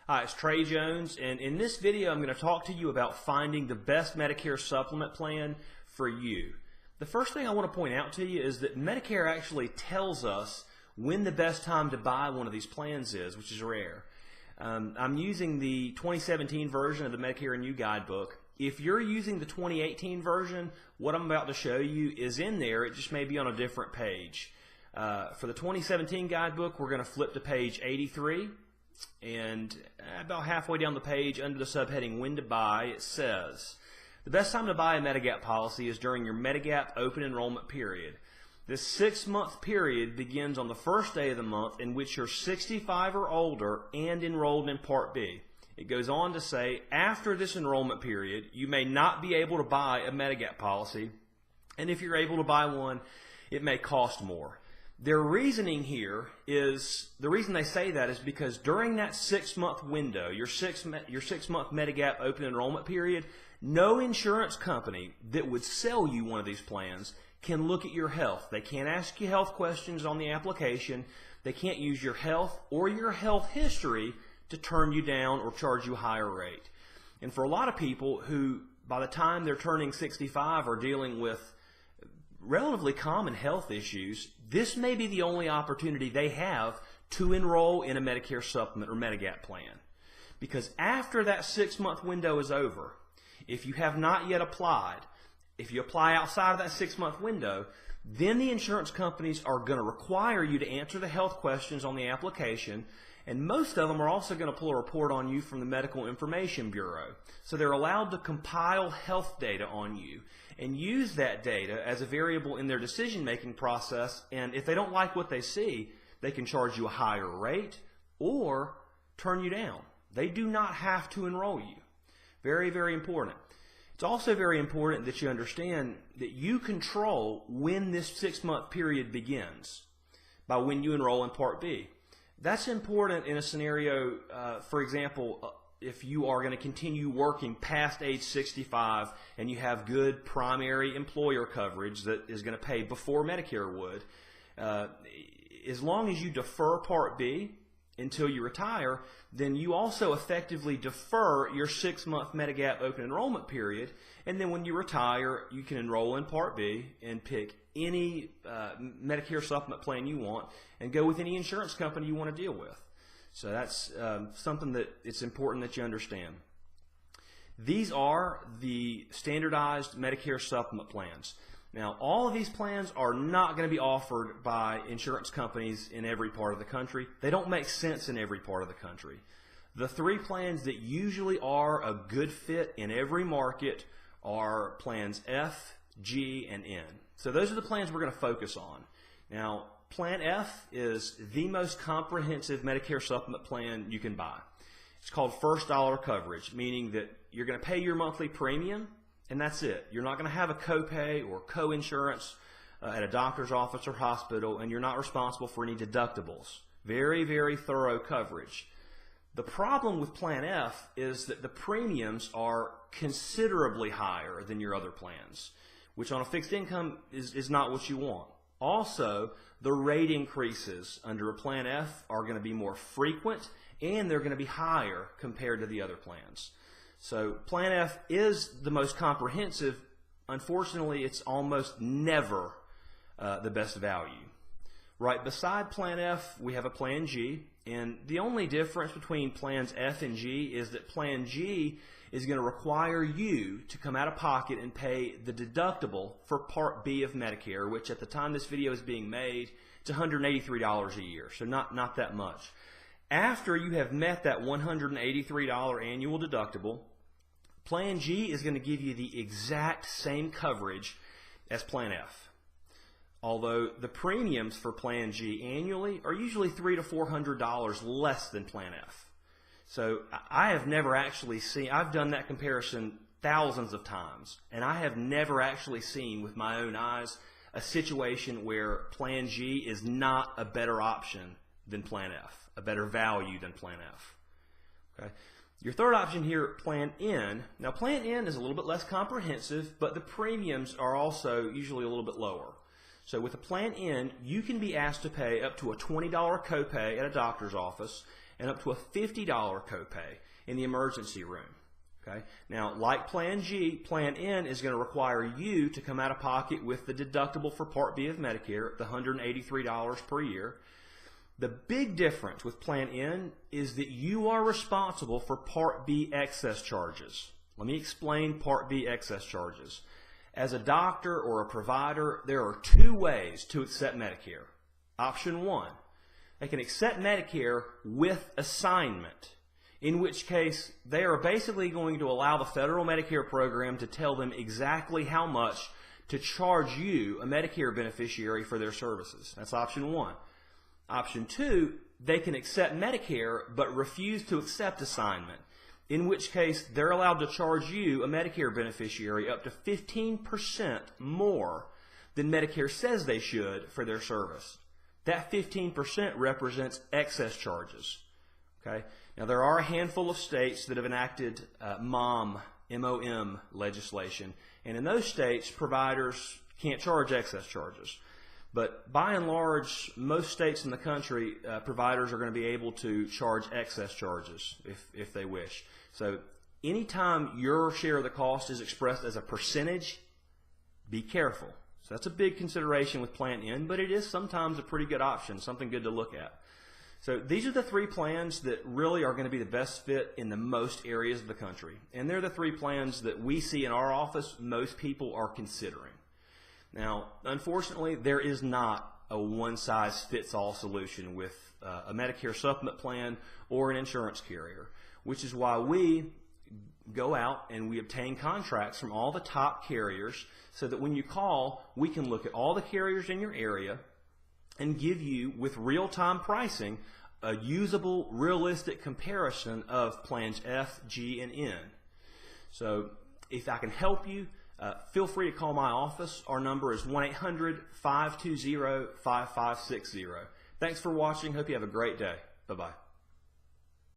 Hi, it's Trey Jones, and in this video I'm going to talk to you about finding the best Medicare supplement plan for you. The first thing I want to point out to you is that Medicare actually tells us when the best time to buy one of these plans is, which is rare. I'm using the 2017 version of the Medicare and You guidebook. If you're using the 2018 version, what I'm about to show you is in there. It just may be on a different page. For the 2017 guidebook, we're going to flip to page 83. And about halfway down the page, under the subheading When to Buy, it says, the best time to buy a Medigap policy is during your Medigap Open Enrollment Period. This 6-month period begins on the first day of the month in which you're 65 or older and enrolled in Part B. It goes on to say, after this enrollment period, you may not be able to buy a Medigap policy, and if you're able to buy one, it may cost more. Their reasoning here is, the reason they say that is because during that 6-month window, your 6-month Medigap Open Enrollment Period, no insurance company that would sell you one of these plans can look at your health. They can't ask you health questions on the application. They can't use your health or your health history to turn you down or charge you a higher rate. And for a lot of people who, by the time they're turning 65, are dealing with relatively common health issues, this may be the only opportunity they have to enroll in a Medicare supplement or Medigap plan. Because after that 6-month window is over, if you have not yet applied, if you apply outside of that 6-month window, then the insurance companies are going to require you to answer the health questions on the application, and most of them are also going to pull a report on you from the Medical Information Bureau. So they're allowed to compile health data on you and use that data as a variable in their decision-making process, and if they don't like what they see, they can charge you a higher rate or turn you down. They do not have to enroll you. Very, very important. It's also very important that you understand that you control when this 6-month period begins by when you enroll in Part B. That's important in a scenario, for example, if you are going to continue working past age 65 and you have good primary employer coverage that is going to pay before Medicare would, as long as you defer Part B until you retire, then you also effectively defer your 6-month Medigap Open Enrollment Period, and then when you retire, you can enroll in Part B and pick any Medicare supplement plan you want and go with any insurance company you want to deal with. So that's something that it's important that you understand. These are the standardized Medicare supplement plans. Now, all of these plans are not going to be offered by insurance companies in every part of the country. They don't make sense in every part of the country. The 3 plans that usually are a good fit in every market are plans F, G, and N. So those are the plans we're going to focus on. Now, Plan F is the most comprehensive Medicare supplement plan you can buy. It's called first dollar coverage, meaning that you're going to pay your monthly premium, and that's it. You're not going to have a copay or co-insurance at a doctor's office or hospital, and you're not responsible for any deductibles. Very, very thorough coverage. The problem with Plan F is that the premiums are considerably higher than your other plans, which on a fixed income is not what you want. Also, the rate increases under a Plan F are going to be more frequent, and they're going to be higher compared to the other plans. So Plan F is the most comprehensive. Unfortunately, it's almost never the best value. Right beside Plan F, we have a Plan G, and the only difference between Plans F and G is that Plan G is going to require you to come out of pocket and pay the deductible for Part B of Medicare, which at the time this video is being made, it's $183 a year, so not that much. After you have met that $183 annual deductible, Plan G is going to give you the exact same coverage as Plan F. Although the premiums for Plan G annually are usually $300 to $400 less than Plan F. So I have never actually seen, I've done that comparison thousands of times, and I have never actually seen with my own eyes a situation where Plan G is not a better option than Plan F, a better value than Plan F. Okay? Your third option here, Plan N. Now Plan N is a little bit less comprehensive, but the premiums are also usually a little bit lower. So with a Plan N, you can be asked to pay up to a $20 copay at a doctor's office, and up to a $50 copay in the emergency room. Okay? Now, like Plan G, Plan N is going to require you to come out of pocket with the deductible for Part B of Medicare, the $183 per year. The big difference with Plan N is that you are responsible for Part B excess charges. Let me explain Part B excess charges. As a doctor or a provider, there are two ways to accept Medicare. Option one, they can accept Medicare with assignment, in which case they are basically going to allow the federal Medicare program to tell them exactly how much to charge you, a Medicare beneficiary, for their services. That's option one. Option two, they can accept Medicare but refuse to accept assignment, in which case they're allowed to charge you, a Medicare beneficiary, up to 15% more than Medicare says they should for their service. That 15% represents excess charges. Okay? Now, there are a handful of states that have enacted MOM, M-O-M legislation, and in those states, providers can't charge excess charges. But by and large, most states in the country, providers are going to be able to charge excess charges if they wish. So anytime your share of the cost is expressed as a percentage, be careful. So that's a big consideration with Plan N, but it is sometimes a pretty good option, something good to look at. So these are the three plans that really are going to be the best fit in the most areas of the country. And they're the three plans that we see in our office most people are considering. Now, unfortunately, there is not a one-size-fits-all solution with a Medicare supplement plan or an insurance carrier, which is why we go out and we obtain contracts from all the top carriers so that when you call, we can look at all the carriers in your area and give you, with real-time pricing, a usable, realistic comparison of plans F, G, and N. So if I can help you, feel free to call my office. Our number is 1-800-520-5560. Thanks for watching. Hope you have a great day. Bye-bye.